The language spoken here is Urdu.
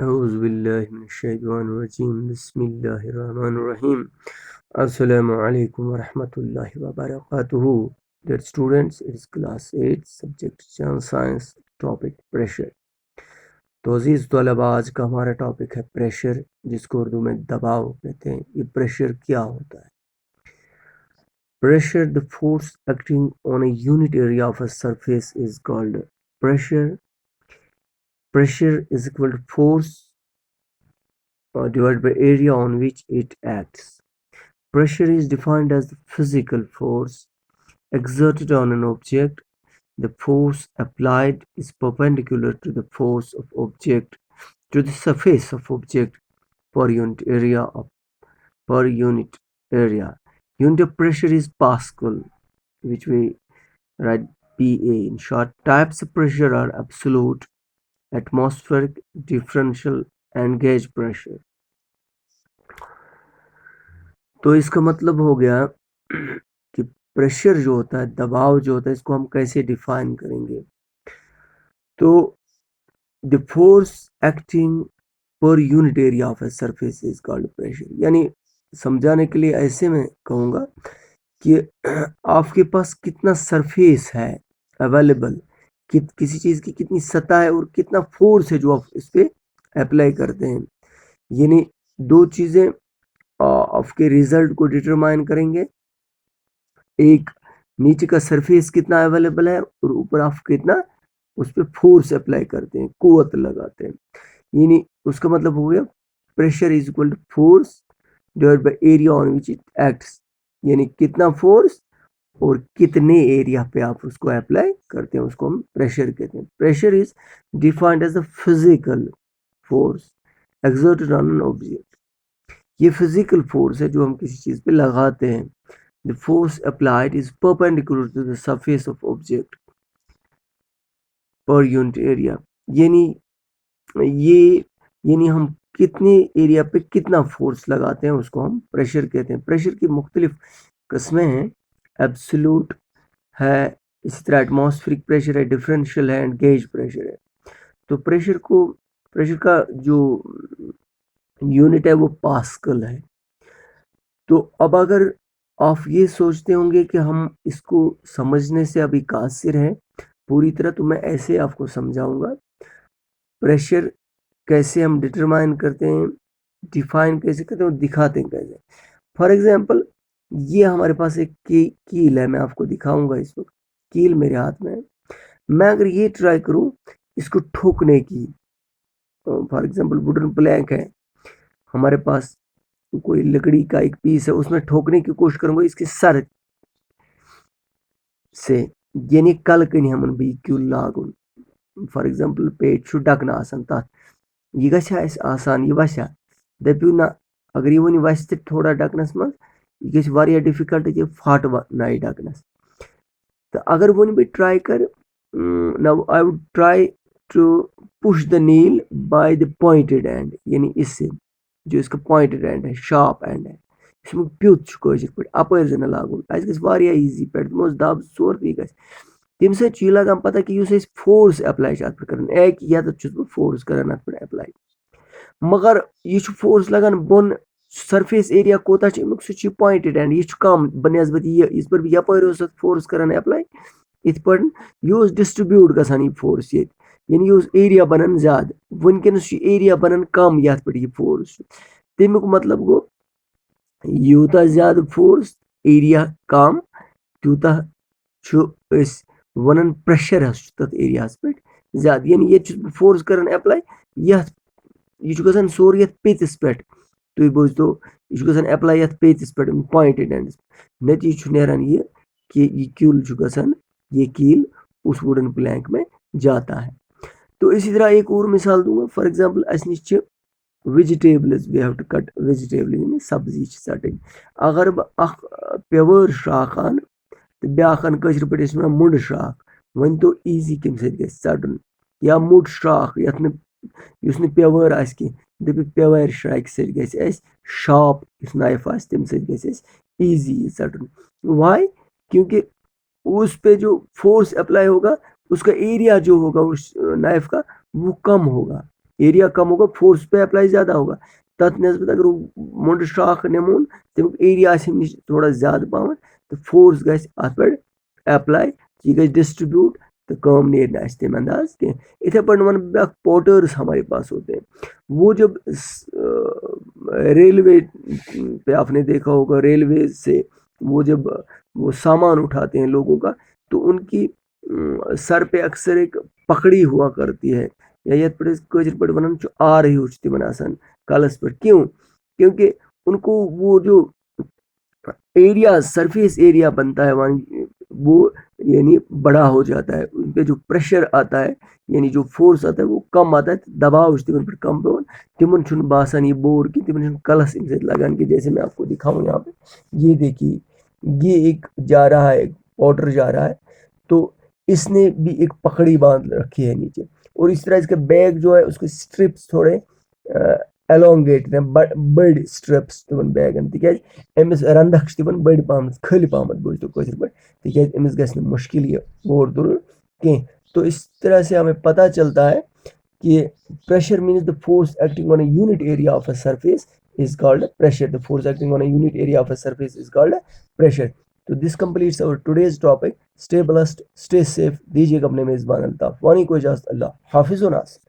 اعوذ باللہ من الشیطان الرجیم بسم اللہ الرحمن الرحیم السلام علیکم ورحمۃ اللہ وبرکاتہ. Dear students, it is class 8 subject General Science topic pressure. تو عزیز طلباء، آج کا ہمارا ٹاپک ہے پریشر، جس کو اردو میں دباؤ کہتے ہیں. یہ پریشر کیا ہوتا ہے؟ Pressure, the force acting on a unit area of a surface is called pressure. Pressure is equal to force divided by area on which it acts. Pressure is defined as the physical force exerted on an object. The force applied is perpendicular to the force of object to the surface of object per unit area. Unit of pressure is Pascal, which we write PA in short. Types of pressure are absolute, atmospheric, differential, and gauge pressure. تو اس کا مطلب ہو گیا کہ پریشر جو ہوتا ہے، دباؤ جو ہوتا ہے، اس کو ہم کیسے ڈیفائن کریں گے. تو the force acting per unit area of a surface is called pressure. یعنی سمجھانے کے لیے ایسے میں کہوں گا کہ آپ کے پاس کتنا سرفیس ہے اویلیبل، کسی چیز کی کتنی سطح ہے اور کتنا فورس ہے جو آپ اس پہ اپلائی کرتے ہیں. یعنی دو چیزیں آپ کے ریزلٹ کو ڈٹرمائن کریں گے. ایک نیچے کا سرفیس کتنا اویلیبل ہے اور اوپر آپ کتنا اس پہ فورس اپلائی کرتے ہیں، قوت لگاتے ہیں. یعنی اس کا مطلب ہو گیا pressure is equal to force divide by area on which it acts. یعنی کتنا فورس اور کتنے ایریا پہ آپ اس کو اپلائی کرتے ہیں، اس کو ہم پریشر کہتے ہیں. Pressure is defined as a physical force exerted on an object. یہ فزیکل فورس ہے جو ہم کسی چیز پہ لگاتے ہیں. The force applied is perpendicular to the surface of object per unit area. یعنی ہم کتنے ایریا پہ کتنا فورس لگاتے ہیں اس کو ہم پریشر کہتے ہیں. پریشر کی مختلف قسمیں ہیں. ایبسولوٹ ہے، اسی طرح ایٹماسفیرک پریشر ہے، ڈفرینشیل ہے، اینڈ گیج پریشر ہے. تو پریشر کا جو یونٹ ہے وہ پاسکل ہے. تو اب اگر آپ یہ سوچتے ہوں گے کہ ہم اس کو سمجھنے سے ابھی قاصر ہیں پوری طرح، تو میں ایسے آپ کو سمجھاؤں گا. پریشر کیسے ہم ڈٹرمائن کرتے ہیں، ڈیفائن کیسے کرتے ہیں اور دکھاتے ہیں کیسے. فار ایگزامپل، یہ ہمارے پاس ایک کیل ہے، میں آپ کو دکھاؤں گا. اس وقت کیل میرے ہاتھ میں ہے. میں اگر یہ ٹرائی کروں اس کو ٹھوکنے کی، فار ایگزامپل ووڈن پلینک ہے ہمارے پاس، کوئی لکڑی کا ایک پیس ہے، اس میں ٹھوکنے کی کوشش کروں گا اس کے سر سے. یعنی کل کنی ہمن بھی کیول لاگن، فار ایگزامپل پیٹ چھو ڈکنا آسان تات، یہ گژھا اس آسان، یہ وسیا دپیو نا اگر یہ ونی وس تہ تھوڑا ڈکنس من یہ گژھِ واریاہ ڈفکلٹ کہ پھٹ نئی ڈکنس. تو اگر ون بہ ٹرائی کر، now I would try to push the nail by the pointed end. یعنی اس سے جو اس کا پوائنٹڈ اینڈ ہے، شارپ اینڈ ہے، اس میں پیوت کٲشِر پٲٹھۍ اپٲرۍ زَن لاگُن. اَسہِ گژھِ واریاہ ایٖزی پٮ۪ٹھ دِموس دب سورُے گژھِ. تَمہِ سۭتۍ چھُ یہِ لگان پتہ کہِ یُس أسۍ فورس اٮ۪پلاے چھِ اَتھ پٮ۪ٹھ کران، اَکہِ یَتَتھ چھُس بہٕ فورس کران اَتھ پٮ۪ٹھ اٮ۪پلاے، مگر یہِ چھُ فورس لگان بۄن. سرفیس ایریا کوتاہ چھُ امیُک، سُہ چھُ پوینٹڈ اینڈ، یہِ چھُ کم بنسبت یِتھ پٲٹھۍ بہٕ یپٲرۍ اوسُس اَتھ فورس کران اٮ۪پلاے، یِتھ پٲٹھۍ یہِ اوس ڈسٹربیوٗٹ گژھان یہِ فورس ییٚتہِ. یعنی یہِ اوس ایریا بنان زیادٕ، وٕنکیٚنس چھُ ایریا بنان کم یتھ پٮ۪ٹھ یہِ فورس چھُ. تمیُک مطلب گوٚو یوٗتاہ زیادٕ فورس ایریا کم، تیوٗتاہ چھُ أسۍ ونان پریشر حظ چھُ تتھ ایریاہس پٮ۪ٹھ زیادٕ. یعنی ییٚتہِ چھُس بہٕ فورس کران اٮ۪پلاے، یتھ یہِ چھُ گژھان سورُے یتھ پیٚتِس پٮ۪ٹھ. تُہۍ بوٗزتو یہِ چھُ گژھان اٮ۪پلاے یتھ پیٚتِس پٮ۪ٹھ پوینٹڈ اینڈس. نتیجہٕ چھُ نیران یہِ کہ یہ کیل چھُ گژھان، یہ کیل اس ووڈن پلینک میں جاتا ہے. تو اسی طرح ایک اور مثال دوں گا. فار ایگزامپل اس نش چھِ vegetables, we have to cut vegetable, یعنی سبزی چھِ ژٹٕنۍ. اگر بہٕ اکھ پیوٲر شراکھ انہٕ تہٕ بیاکھ انہٕ کٲشِر پٲٹھۍ ٲسۍ ونان مُڈٕ شراکھ، ؤنۍ تو ایٖزی کمہِ سۭتۍ گژھِ ژٹُن. یا مُڈ شراکھ یتھ نہٕ یُس نہٕ پیوٲر آسہِ کینٛہہ، دٔپِو پیوارِ شراکہِ سۭتۍ گژھِ اَسہِ شارپ یُس نایف آسہِ تمہِ سۭتۍ گژھِ اَسہِ ایٖزی یہِ ژٹُن. واے؟ کیونکہ اس پہ جو فورس اپلائی ہوگا اس کا ایریا جو ہوگا اس نائف کا وہ کم ہوگا. ایریا کم ہوگا فورس پہ اپلائی زیادہ ہوگا تت نسبت اگر مونڈ شاخ نمون تمیک ایریا نش تھوڑا زیادہ پہم تو فورس گھس ات پہ اپلائی یہ گھس ڈسٹریبیوٹ تو کام نیرِ نہ تمہ انداز کی اتھے پہ ون بیاکھ پورٹرز ہمارے پاس ہوتے ہیں وہ جب ریلوے پہ آپ نے دیکھا ہوگا ریلوے سے وہ جب وہ سامان اٹھاتے ہیں لوگوں کا تو ان کی سر پہ اکثر ایک پکڑی ہوا کرتی ہے یا یت پہ کٲشِر پٲٹھۍ ونان چھُ آر ہیوٗ چھُ تمن آسان کلس پہ کیوں کیونکہ ان کو وہ جو ایریا سرفیس ایریا بنتا ہے وہاں وہ یعنی بڑا ہو جاتا ہے ان پہ جو پریشر آتا ہے یعنی جو فورس آتا ہے وہ کم آتا ہے دباؤ تمن پہ کم پہ تمن چھُنہٕ باسان یہ بور کی تمن چھُنہٕ کلس امہِ سۭتۍ لگان کہ جیسے میں آپ کو دکھاؤں یہاں پہ یہ دیکھیے یہ ایک جا رہا ہے پاؤڈر جا رہا ہے تو اس نے بھی ایک پکڑی باندھ رکھی ہے نیچے اور اس طرح اس کا بیگ جو ہے اس کے اسٹرپس تھوڑے ایلونگیٹ بڑ اسٹرپس تمن بیگن تکیاز امس رندک تمن بڑ پہم کھل پہم بوزتو کٲشِر پٲٹھۍ تکیاز امس گژھِ نہٕ مشکل یہ بور تُلُن کینٛہہ تو اس طرح سے ہمیں پتہ چلتا ہے کہ pressure means the force acting on a unit area of a surface is called pressure. The force acting on a unit area of a surface is called pressure. So this completes our today's topic. Stay blessed, stay safe. دیجیے گا اپنے میزبان الطاف وانی کو اجازت. اللہ حافظ و ناصر.